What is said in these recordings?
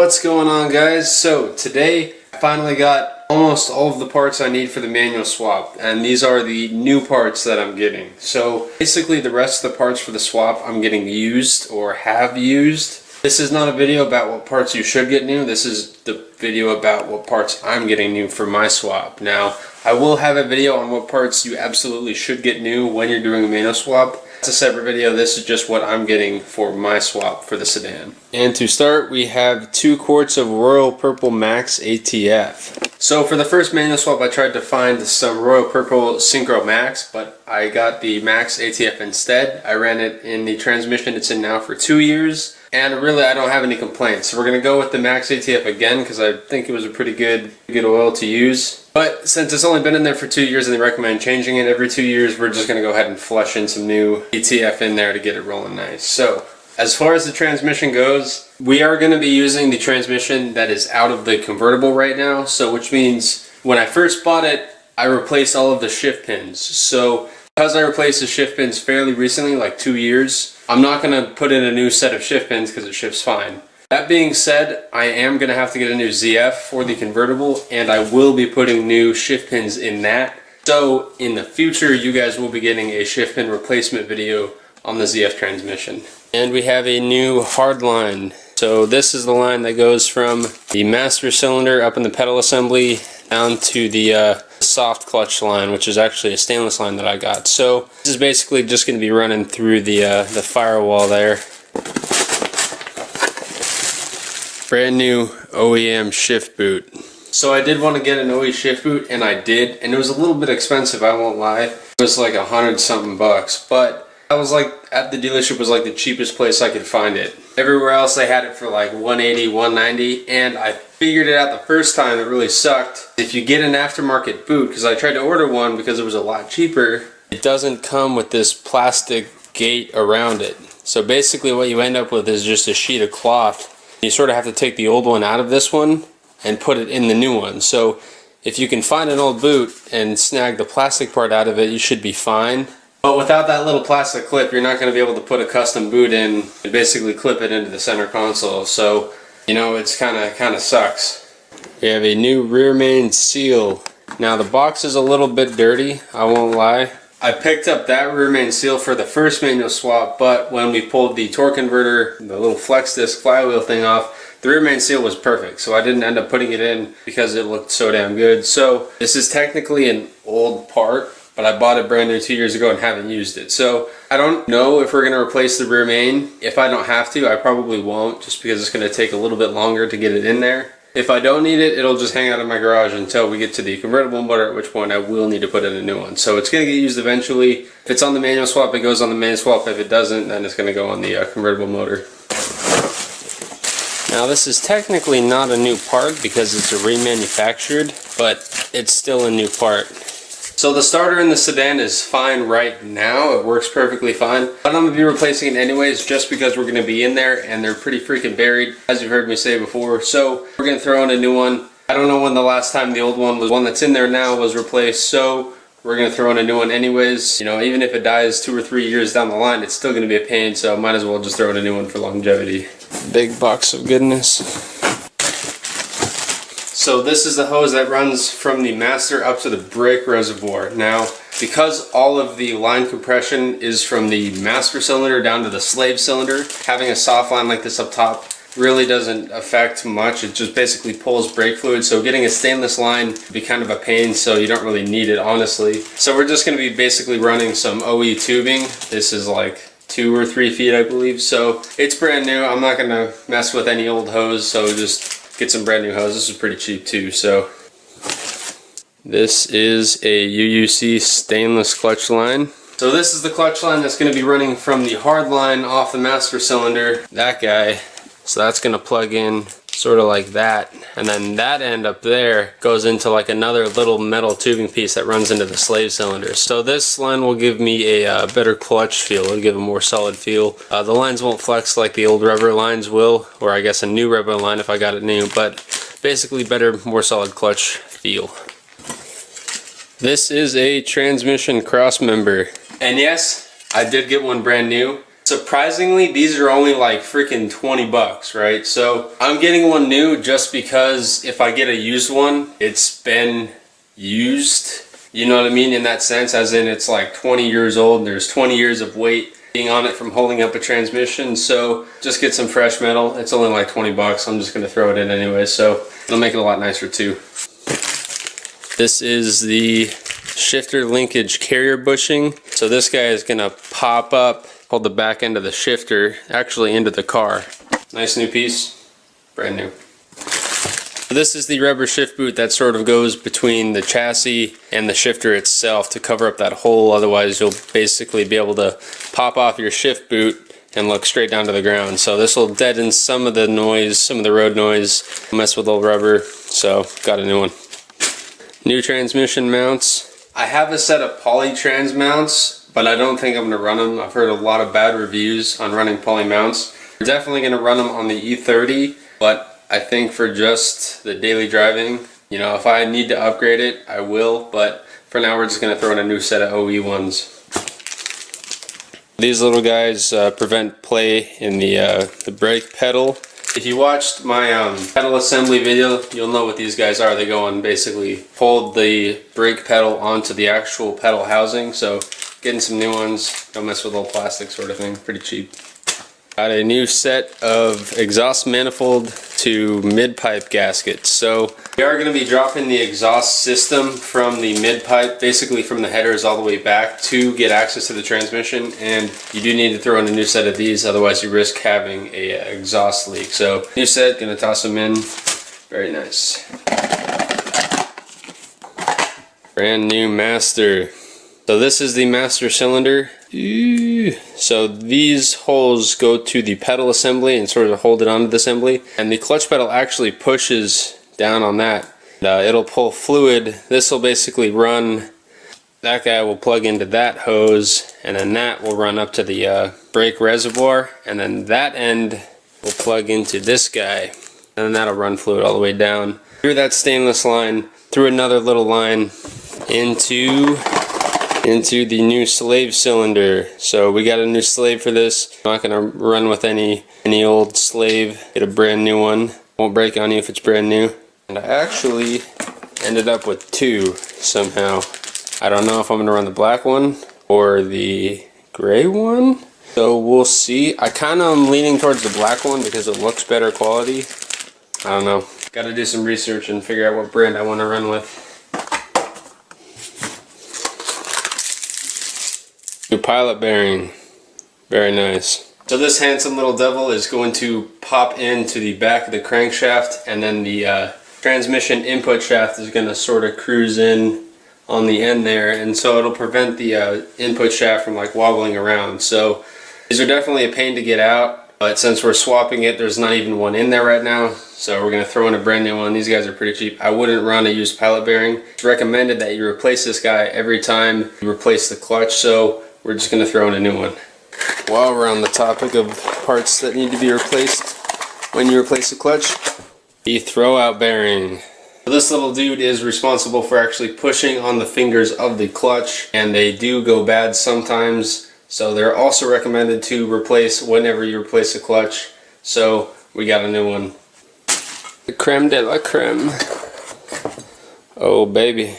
What's going on, guys? So today I finally got almost all of the parts I need for the manual swap, and these are the new parts that I'm getting. So basically the rest of the parts for the swap I'm getting used or have used. This is not a video about what parts you should get new. This is the video about what parts I'm getting new for my swap. Now, I will have a video on what parts you absolutely should get new when you're doing a manual swap. It's a separate video. This is just what I'm getting for my swap for the sedan. And to start, we have 2 quarts of Royal Purple Max ATF. So for the first manual swap, I tried to find some Royal Purple Synchro Max, but I got the Max ATF instead. I ran it in the transmission it's in now for 2 years. And really, I don't have any complaints. So we're going to go with the Max ATF again because I think it was a pretty good oil to use. But since it's only been in there for 2 years and they recommend changing it every 2 years, we're just going to go ahead and flush in some new ATF in there to get it rolling nice. So as far as the transmission goes, we are going to be using the transmission that is out of the convertible right now. So which means when I first bought it, I replaced all of the shift pins. So because I replaced the shift pins fairly recently, like 2 years, I'm not going to put in a new set of shift pins because it shifts fine. That being said, I am going to have to get a new ZF for the convertible, and I will be putting new shift pins in that. So in the future, you guys will be getting a shift pin replacement video on the ZF transmission. And we have a new hard line. So this is the line that goes from the master cylinder up in the pedal assembly down to the soft clutch line, which is actually a stainless line that I got. So this is basically just going to be running through the firewall there. Brand new OEM shift boot. So I did want to get an OE shift boot, and I did, and it was a little bit expensive, I won't lie. It was like $100 something bucks, but I was like, at the dealership was like the cheapest place I could find it. Everywhere else they had it for like $180, $190, and I figured it out the first time. It really sucked. If you get an aftermarket boot, because I tried to order one because it was a lot cheaper, it doesn't come with this plastic gate around it. So basically what you end up with is just a sheet of cloth. You sort of have to take the old one out of this one and put it in the new one. So if you can find an old boot and snag the plastic part out of it, you should be fine. But without that little plastic clip, you're not going to be able to put a custom boot in and basically clip it into the center console. So, you know, it's kind of sucks. We have a new rear main seal. Now the box is a little bit dirty, I won't lie. I picked up that rear main seal for the first manual swap, but when we pulled the torque converter, the little flex disc flywheel thing off, the rear main seal was perfect, so I didn't end up putting it in because it looked so damn good. So this is technically an old part, but I bought it brand new 2 years ago and haven't used it. So I don't know if we're going to replace the rear main. If I don't have to, I probably won't, just because it's going to take a little bit longer to get it in there. If I don't need it, it'll just hang out in my garage until we get to the convertible motor, at which point I will need to put in a new one. So it's going to get used eventually. If it's on the manual swap, it goes on the manual swap. If it doesn't, then it's going to go on the convertible motor. Now this is technically not a new part because it's a remanufactured, but it's still a new part. So the starter in the sedan is fine right now. It works perfectly fine. But I'm going to be replacing it anyways just because we're going to be in there and they're pretty freaking buried, as you've heard me say before. So we're going to throw in a new one. I don't know when the last time the old one was, one that's in there now, was replaced. So we're going to throw in a new one anyways. You know, even if it dies 2 or 3 years down the line, it's still going to be a pain. So might as well just throw in a new one for longevity. Big box of goodness. So this is the hose that runs from the master up to the brake reservoir. Now, because all of the line compression is from the master cylinder down to the slave cylinder, having a soft line like this up top really doesn't affect much. It just basically pulls brake fluid. So getting a stainless line would be kind of a pain, so you don't really need it, honestly. So we're just going to be basically running some OE tubing. This is like 2 or 3 feet, I believe. So it's brand new. I'm not going to mess with any old hose, so just get some brand new hose. This is pretty cheap too. So this is a UUC stainless clutch line. So this is the clutch line that's going to be running from the hard line off the master cylinder, that guy. So that's going to plug in sort of like that, and then that end up there goes into like another little metal tubing piece that runs into the slave cylinder. So this line will give me a better clutch feel. It'll give a more solid feel. The lines won't flex like the old rubber lines will, or I guess a new rubber line if I got it new, but basically better, more solid clutch feel. This is a transmission cross member, and yes, I did get one brand new. Surprisingly, these are only like freaking 20 bucks, right? So I'm getting one new just because if I get a used one, it's been used. You know what I mean? In that sense, as in it's like 20 years old and there's 20 years of weight being on it from holding up a transmission. So just get some fresh metal. It's only like 20 bucks. I'm just gonna throw it in anyway. So it'll make it a lot nicer too. This is the shifter linkage carrier bushing. So this guy is gonna pop up, hold the back end of the shifter actually into the car. Nice new piece, brand new. This is the rubber shift boot that sort of goes between the chassis and the shifter itself to cover up that hole. Otherwise you'll basically be able to pop off your shift boot and look straight down to the ground. So this will deaden some of the noise, some of the road noise, mess with old rubber. So got a new one. New transmission mounts. I have a set of poly trans mounts, but I don't think I'm going to run them. I've heard a lot of bad reviews on running poly mounts. We're definitely going to run them on the E30, but I think for just the daily driving, you know, if I need to upgrade it, I will, but for now we're just going to throw in a new set of OE ones. These little guys prevent play in the brake pedal. If you watched my pedal assembly video, you'll know what these guys are. They go and basically hold the brake pedal onto the actual pedal housing, so getting some new ones, don't mess with old plastic sort of thing, pretty cheap. Got a new set of exhaust manifold to mid-pipe gaskets. So we are going to be dropping the exhaust system from the mid-pipe, basically from the headers all the way back to get access to the transmission, and you do need to throw in a new set of these, otherwise you risk having a exhaust leak. So new set, going to toss them in. Very nice. Brand new master. So this is the master cylinder. So these holes go to the pedal assembly and sort of hold it onto the assembly, and the clutch pedal actually pushes down on that. It'll pull fluid. This will basically run, that guy will plug into that hose, and then that will run up to the brake reservoir, and then that end will plug into this guy, and then that'll run fluid all the way down through that stainless line, through another little line into the new slave cylinder. So we got a new slave for this. I'm not gonna run with any old slave. Get a brand new one. Won't break on you if it's brand new. And I actually ended up with two somehow. I don't know if I'm gonna run the black one or the gray one. So we'll see. I kind of am leaning towards the black one because it looks better quality. I don't know. Got to do some research and figure out what brand I want to run with. New pilot bearing, very nice. So this handsome little devil is going to pop into the back of the crankshaft, and then the transmission input shaft is going to sort of cruise in on the end there, and so it'll prevent the input shaft from like wobbling around. So these are definitely a pain to get out, but since we're swapping it, there's not even one in there right now, so we're going to throw in a brand new one. These guys are pretty cheap. I wouldn't run a used pilot bearing. It's recommended that you replace this guy every time you replace the clutch, so we're just going to throw in a new one. While we're on the topic of parts that need to be replaced when you replace the clutch, the throwout bearing. So this little dude is responsible for actually pushing on the fingers of the clutch, and they do go bad sometimes, so they're also recommended to replace whenever you replace the clutch. So we got a new one. The creme de la creme. Oh baby.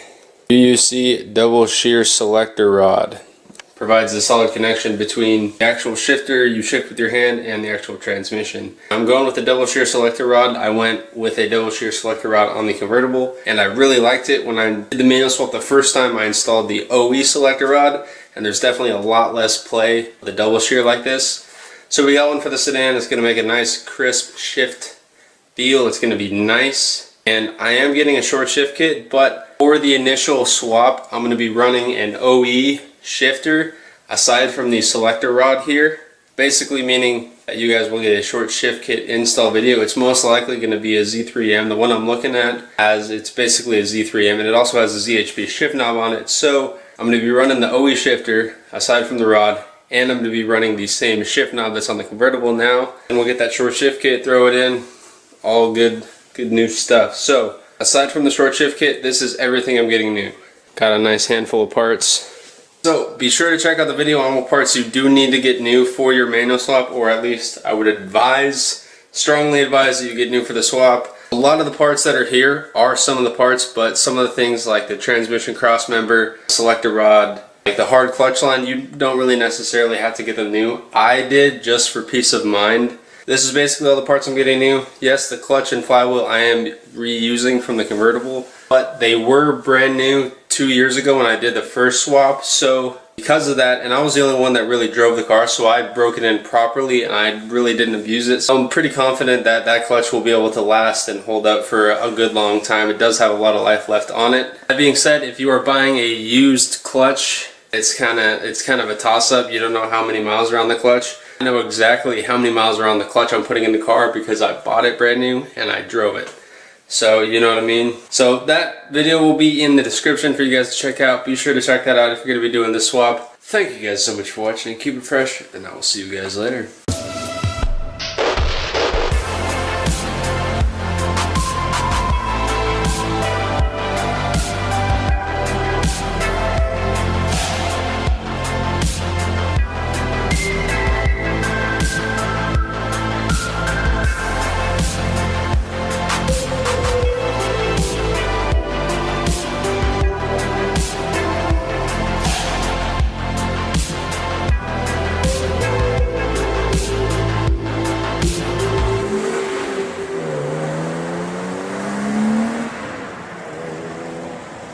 UUC double shear selector rod. Provides a solid connection between the actual shifter you shift with your hand and the actual transmission. I'm going with the double shear selector rod. I went with a double shear selector rod on the convertible, and I really liked it. When I did the manual swap the first time, I installed the OE selector rod, and there's definitely a lot less play with a double shear like this. So we got one for the sedan. It's going to make a nice crisp shift feel. It's going to be nice, and I am getting a short shift kit, but for the initial swap, I'm going to be running an OE shifter aside from the selector rod here, basically meaning that you guys will get a short shift kit install video. It's most likely going to be a Z3M. The one I'm looking at it's basically a Z3M, and it also has a ZHP shift knob on it. So I'm going to be running the OE shifter aside from the rod, and I'm going to be running the same shift knob that's on the convertible now, and we'll get that short shift kit, throw it in, all good new stuff. So aside from the short shift kit, this is everything I'm getting new. Got a nice handful of parts. So be sure to check out the video on what parts you do need to get new for your manual swap, or at least I would strongly advise that you get new for the swap. A lot of the parts that are here are some of the parts, but some of the things like the transmission cross member, selector rod, like the hard clutch line, you don't really necessarily have to get them new. I did just for peace of mind. This is basically all the parts I'm getting new. Yes, the clutch and flywheel I am reusing from the convertible, but they were brand new 2 years ago when I did the first swap. So because of that, and I was the only one that really drove the car, so I broke it in properly and I really didn't abuse it. So I'm pretty confident that that clutch will be able to last and hold up for a good long time. It does have a lot of life left on it. That being said, if you are buying a used clutch, it's kind of a toss-up. You don't know how many miles are on the clutch. I know exactly how many miles are on the clutch I'm putting in the car because I bought it brand new and I drove it. So you know what I mean? So that video will be in the description for you guys to check out. Be sure to check that out if you're going to be doing this swap. Thank you guys so much for watching. Keep it fresh, and I will see you guys later.